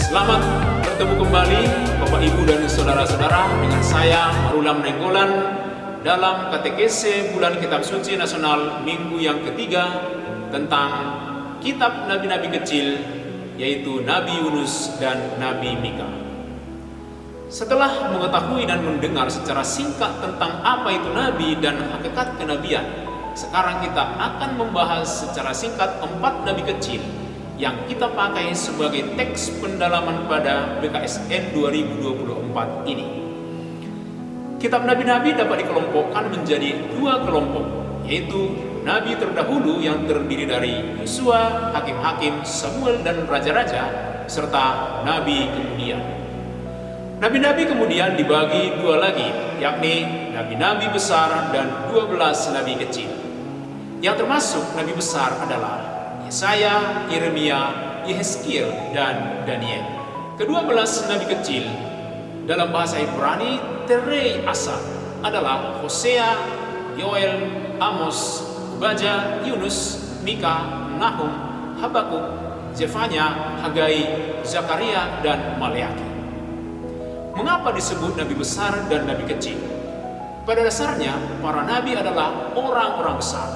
Selamat bertemu kembali Bapak Ibu dan saudara-saudara dengan saya Marulam Nenggolan dalam katekese bulan Kitab Suci Nasional minggu yang ketiga tentang kitab nabi-nabi kecil, yaitu Nabi Yunus dan Nabi Mika. Setelah mengetahui dan mendengar secara singkat tentang apa itu nabi dan hakikat kenabian, sekarang kita akan membahas secara singkat 4 nabi kecil yang kita pakai sebagai teks pendalaman pada BKSN 2024 ini. Kitab nabi-nabi dapat dikelompokkan menjadi 2 kelompok, yaitu nabi terdahulu yang terdiri dari Yosua, hakim-hakim, Samuel dan raja-raja, serta nabi kemudian. Nabi-nabi kemudian dibagi 2 lagi, yakni nabi-nabi besar dan 12 nabi kecil. Yang termasuk nabi besar adalah Yesaya, Yeremia, Yehezkiel, dan Daniel. Ke-12 nabi kecil dalam bahasa Ibrani Terei Asa adalah Hosea, Yoel, Amos, Obadya, Yunus, Mika, Nahum, Habakuk, Zefanya, Hagai, Zakaria, dan Maleaki. Mengapa disebut nabi besar dan nabi kecil? Pada dasarnya para nabi adalah orang-orang besar.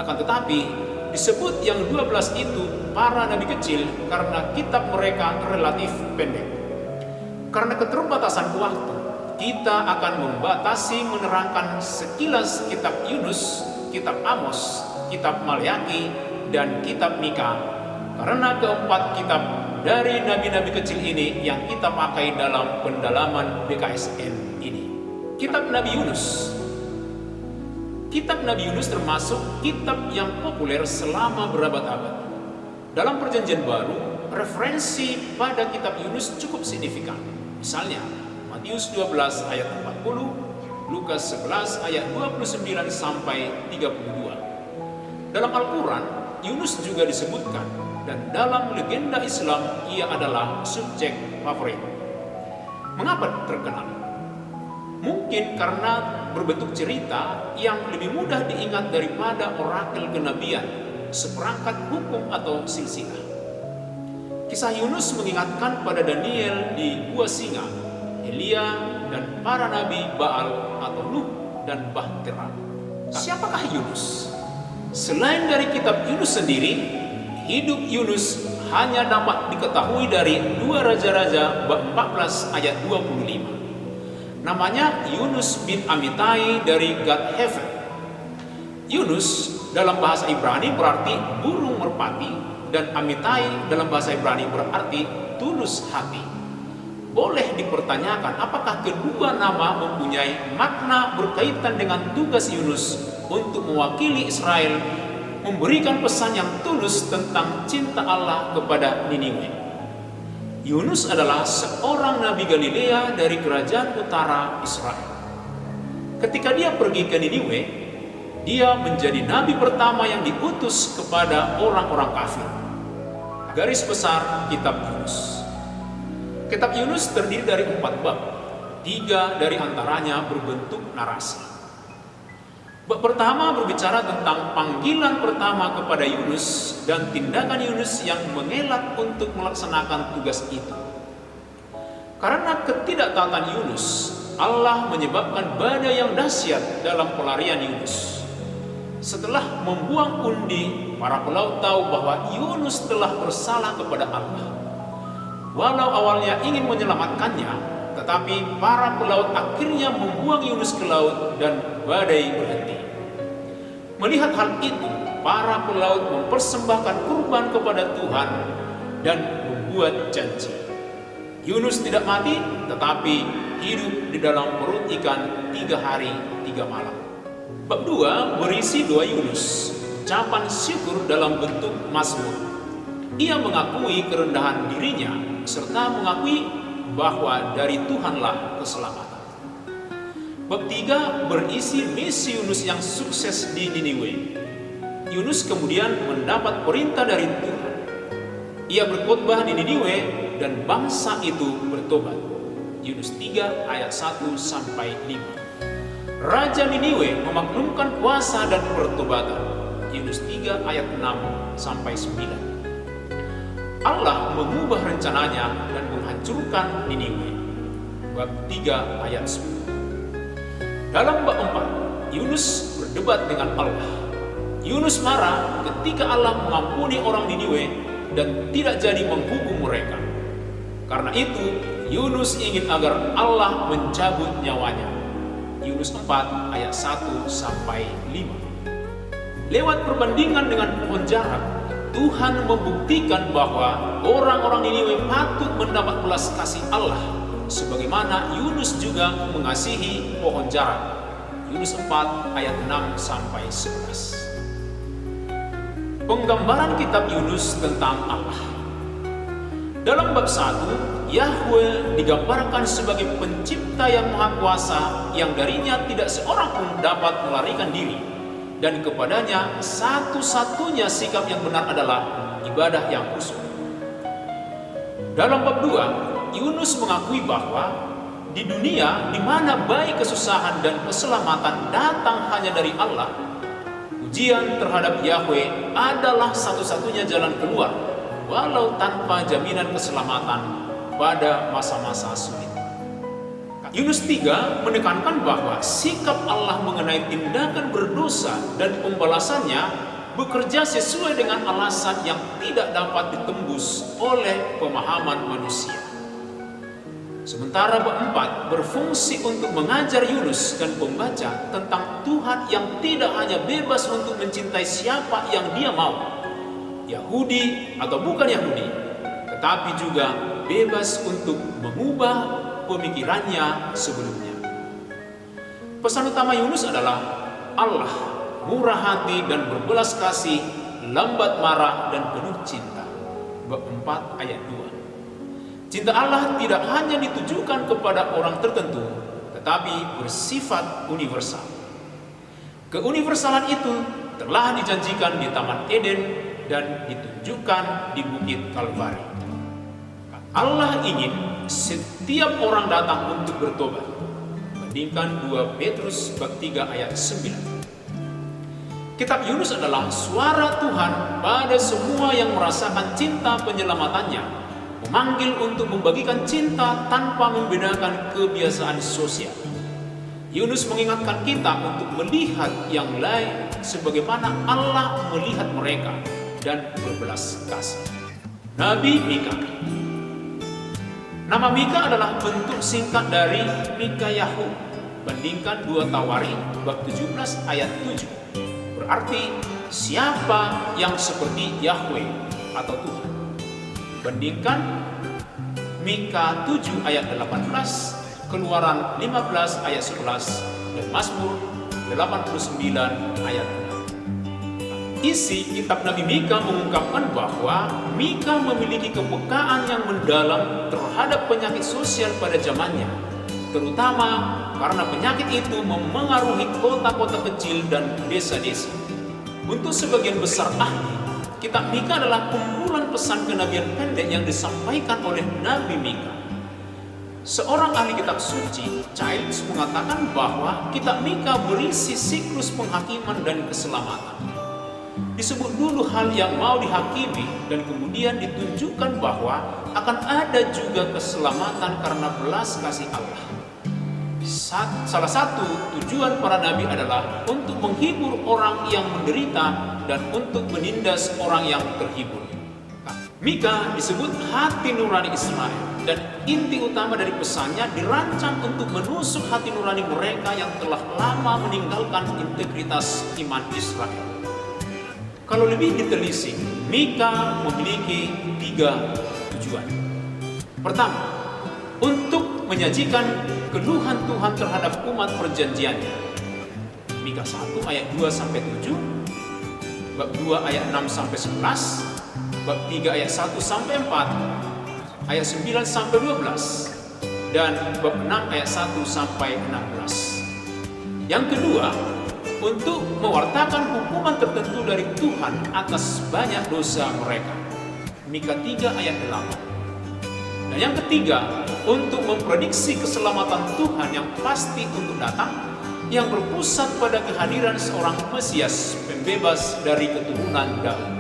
Akan tetapi disebut yang 12 itu para nabi kecil karena kitab mereka relatif pendek. Karena keterbatasan waktu, kita akan membatasi menerangkan sekilas kitab Yunus, kitab Amos, kitab Maleaki, dan kitab Mika. Karena keempat kitab dari nabi-nabi kecil ini yang kita pakai dalam pendalaman BKSN ini. Kitab Nabi Yunus. Kitab Nabi Yunus termasuk kitab yang populer selama berabad-abad. Dalam Perjanjian Baru, referensi pada kitab Yunus cukup signifikan. Misalnya, Matius 12 ayat 40, Lukas 11 ayat 29 sampai 32. Dalam Al-Quran, Yunus juga disebutkan, dan dalam legenda Islam ia adalah subjek favorit. Mengapa terkenal? Mungkin karena berbentuk cerita yang lebih mudah diingat daripada orakel kenabian, seperangkat hukum atau silsilah. Kisah Yunus mengingatkan pada Daniel di gua singa, Elia, dan para nabi Baal atau Nuh dan Bahtera. Siapakah Yunus? Selain dari kitab Yunus sendiri, hidup Yunus hanya dapat diketahui dari 2 Raja-Raja bab 14 ayat 25. Namanya Yunus bin Amitai dari Gad Hefer. Yunus dalam bahasa Ibrani berarti burung merpati, dan Amitai dalam bahasa Ibrani berarti tulus hati. Boleh dipertanyakan apakah kedua nama mempunyai makna berkaitan dengan tugas Yunus untuk mewakili Israel memberikan pesan yang tulus tentang cinta Allah kepada Niniwe. Yunus adalah seorang nabi Galilea dari kerajaan utara Israel. Ketika dia pergi ke Niniwe, dia menjadi nabi pertama yang diutus kepada orang-orang kafir. Garis besar kitab Yunus. Kitab Yunus terdiri dari 4 bab. 3 dari antaranya berbentuk narasi. Bab pertama berbicara tentang panggilan pertama kepada Yunus dan tindakan Yunus yang mengelak untuk melaksanakan tugas itu. Karena ketidaktaatan Yunus, Allah menyebabkan badai yang dahsyat dalam pelarian Yunus. Setelah membuang undi, para pelaut tahu bahwa Yunus telah bersalah kepada Allah. Walau awalnya ingin menyelamatkannya, tetapi para pelaut akhirnya membuang Yunus ke laut dan badai berhenti. Melihat hal itu, para pelaut mempersembahkan kurban kepada Tuhan dan membuat janji. Yunus tidak mati, tetapi hidup di dalam perut ikan 3 hari 3 malam. Bab 2 berisi 2 Yunus, ucapan syukur dalam bentuk mazmur. Ia mengakui kerendahan dirinya serta mengakui bahwa dari Tuhanlah keselamatan. Bab 3 berisi misi Yunus yang sukses di Niniwe. Yunus kemudian mendapat perintah dari Tuhan. Ia berkhotbah di Niniwe dan bangsa itu bertobat. Yunus 3 ayat 1 sampai 5. Raja Niniwe memaklumkan puasa dan pertobatan. Yunus 3 ayat 6 sampai 9. Allah mengubah rencananya dan menghancurkan Niniwe. Bab 3 ayat 10. Dalam bab 4, Yunus berdebat dengan Allah. Yunus marah ketika Allah mengampuni orang Niniwe dan tidak jadi menghukum mereka. Karena itu, Yunus ingin agar Allah mencabut nyawanya. Yunus 4 ayat 1 sampai 5. Lewat perbandingan dengan pohon jarak, Tuhan membuktikan bahwa orang-orang Niniwe patut mendapat belas kasih Allah, sebagaimana Yunus juga mengasihi pohon jarak. Yunus 4 ayat 6 sampai 11. Penggambaran kitab Yunus tentang Allah. Dalam bab 1, Yahweh digambarkan sebagai pencipta yang maha kuasa, yang darinya tidak seorang pun dapat melarikan diri, dan kepadanya satu-satunya sikap yang benar adalah ibadah yang khusyuk. Dalam bab 2, Yunus mengakui bahwa di dunia di mana baik kesusahan dan keselamatan datang hanya dari Allah, ujian terhadap Yahweh adalah satu-satunya jalan keluar, walau tanpa jaminan keselamatan pada masa-masa sulit. Yunus 3 menekankan bahwa sikap Allah mengenai tindakan berdosa dan pembalasannya bekerja sesuai dengan alasan yang tidak dapat ditembus oleh pemahaman manusia. Sementara bab 4 berfungsi untuk mengajar Yunus dan pembaca tentang Tuhan yang tidak hanya bebas untuk mencintai siapa yang dia mau, Yahudi atau bukan Yahudi, tetapi juga bebas untuk mengubah pemikirannya sebelumnya. Pesan utama Yunus adalah Allah murah hati dan berbelas kasih, lambat marah dan penuh cinta. Bab 4 ayat 2. Cinta Allah tidak hanya ditujukan kepada orang tertentu, tetapi bersifat universal. Keuniversalan itu telah dijanjikan di Taman Eden dan ditunjukkan di Bukit Kalvari. Allah ingin setiap orang datang untuk bertobat. Bandingkan 2 Petrus bab 3 ayat 9. Kitab Yunus adalah suara Tuhan pada semua yang merasakan cinta penyelamatannya, memanggil untuk membagikan cinta tanpa membedakan kebiasaan sosial. Yunus mengingatkan kita untuk melihat yang lain sebagaimana Allah melihat mereka dan berbelas kasih. Nabi Mika. Nama Mika adalah bentuk singkat dari Mikayahu. Bandingkan 2 Tawari bab 17 ayat 7. Berarti siapa yang seperti Yahweh atau Tuhan. Bandingkan Mika 7 ayat 18, Keluaran 15 ayat 11, dan Mazmur 89 ayat 6. Isi kitab Nabi Mika mengungkapkan bahwa Mika memiliki kepekaan yang mendalam terhadap penyakit sosial pada zamannya, terutama karena penyakit itu memengaruhi kota-kota kecil dan desa-desa. Untuk sebagian besar ahli, kitab Mika adalah kumpulan pesan kenabian pendek yang disampaikan oleh Nabi Mika. Seorang ahli kitab suci, Childs, mengatakan bahwa kitab Mika berisi siklus penghakiman dan keselamatan. Disebut dulu hal yang mau dihakimi dan kemudian ditunjukkan bahwa akan ada juga keselamatan karena belas kasih Allah. Salah satu tujuan para nabi adalah untuk menghibur orang yang menderita dan untuk menindas orang yang terhibur. Mika disebut hati nurani Israel, dan inti utama dari pesannya dirancang untuk menusuk hati nurani mereka yang telah lama meninggalkan integritas iman Israel. Kalau lebih ditelisik, Mika memiliki 3 tujuan. Pertama, untuk menyajikan keluhan Tuhan terhadap umat perjanjiannya. Mika 1 ayat 2-7, bab 2 ayat 6-11, bab 3 ayat 1-4, ayat 9-12, dan bab 6 ayat 1-16. Yang kedua, untuk mewartakan hukuman tertentu dari Tuhan atas banyak dosa mereka. Mika 3 ayat 8. Dan yang ketiga, untuk memprediksi keselamatan Tuhan yang pasti untuk datang, yang berpusat pada kehadiran seorang Mesias, pembebas dari keturunan Daud.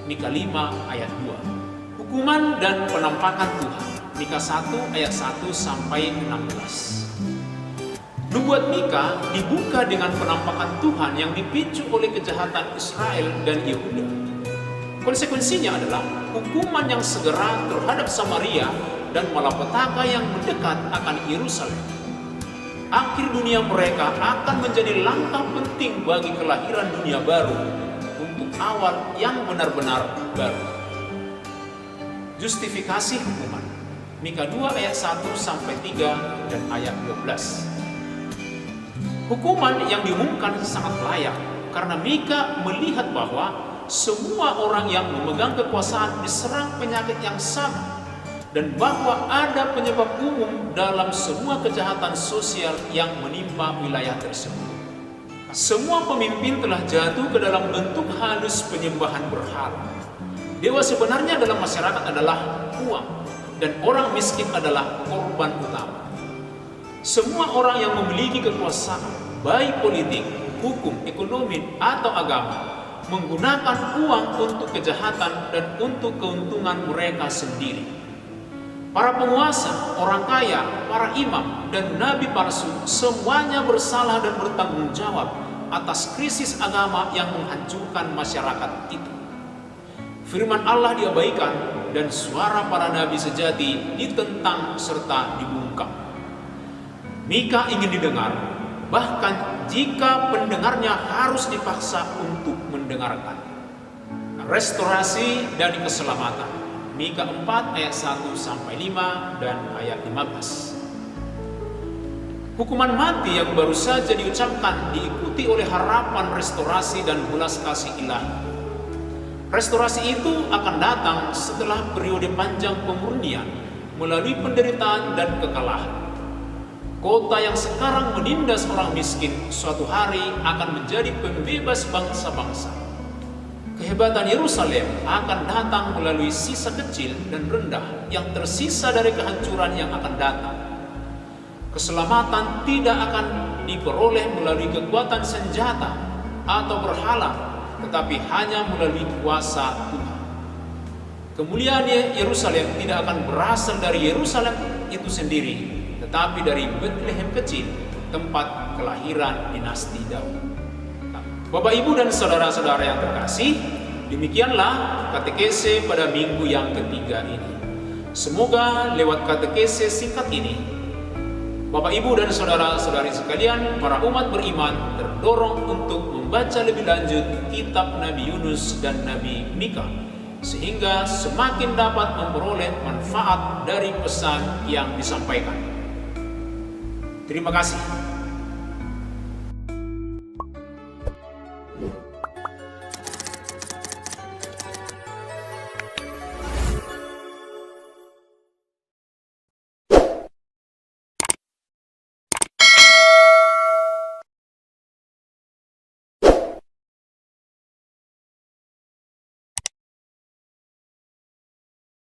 Mika 5 ayat 2. Hukuman dan penampakan Tuhan. Mika 1 ayat 1 sampai 16. Nubuat Mika dibuka dengan penampakan Tuhan yang dipicu oleh kejahatan Israel dan Yehuda. Konsekuensinya adalah hukuman yang segera terhadap Samaria dan malapetaka yang mendekat akan Yerusalem. Akhir dunia mereka akan menjadi langkah penting bagi kelahiran dunia baru untuk awal yang benar-benar baru. Justifikasi hukuman. Mika 2 ayat 1 sampai 3 dan ayat 12. Hukuman yang diumumkan sangat layak karena Mika melihat bahwa semua orang yang memegang kekuasaan diserang penyakit yang sama dan bahwa ada penyebab umum dalam semua kejahatan sosial yang menimpa wilayah tersebut. Semua pemimpin telah jatuh ke dalam bentuk halus penyembahan berhala. Dewa sebenarnya dalam masyarakat adalah uang dan orang miskin adalah korban utama. Semua orang yang memiliki kekuasaan, baik politik, hukum, ekonomi, atau agama, menggunakan uang untuk kejahatan dan untuk keuntungan mereka sendiri. Para penguasa, orang kaya, para imam, dan nabi palsu semuanya bersalah dan bertanggung jawab atas krisis agama yang menghancurkan masyarakat itu. Firman Allah diabaikan dan suara para nabi sejati ditentang serta dibungkam. Mika ingin didengar, bahkan jika pendengarnya harus dipaksa untuk mendengarkan. Restorasi dari keselamatan. Mika 4 ayat 1 sampai 5 dan ayat 15. Hukuman mati yang baru saja diucapkan diikuti oleh harapan restorasi dan belas kasih ilahi. Restorasi itu akan datang setelah periode panjang pemurnian melalui penderitaan dan kekalahan. Kota yang sekarang menindas orang miskin suatu hari akan menjadi pembebas bangsa-bangsa. Kehebatan Yerusalem akan datang melalui sisa kecil dan rendah yang tersisa dari kehancuran yang akan datang. Keselamatan tidak akan diperoleh melalui kekuatan senjata atau berhala, tetapi hanya melalui kuasa Tuhan. Kemuliaan Yerusalem tidak akan berasal dari Yerusalem itu sendiri, tetapi dari Bethlehem kecil, tempat kelahiran dinasti Daud. Bapak, Ibu, dan saudara-saudara yang terkasih, demikianlah katekese pada minggu yang ketiga ini. Semoga lewat katekese singkat ini, Bapak, Ibu, dan saudara-saudari sekalian, para umat beriman terdorong untuk membaca lebih lanjut kitab Nabi Yunus dan Nabi Mika, sehingga semakin dapat memperoleh manfaat dari pesan yang disampaikan. Terima kasih.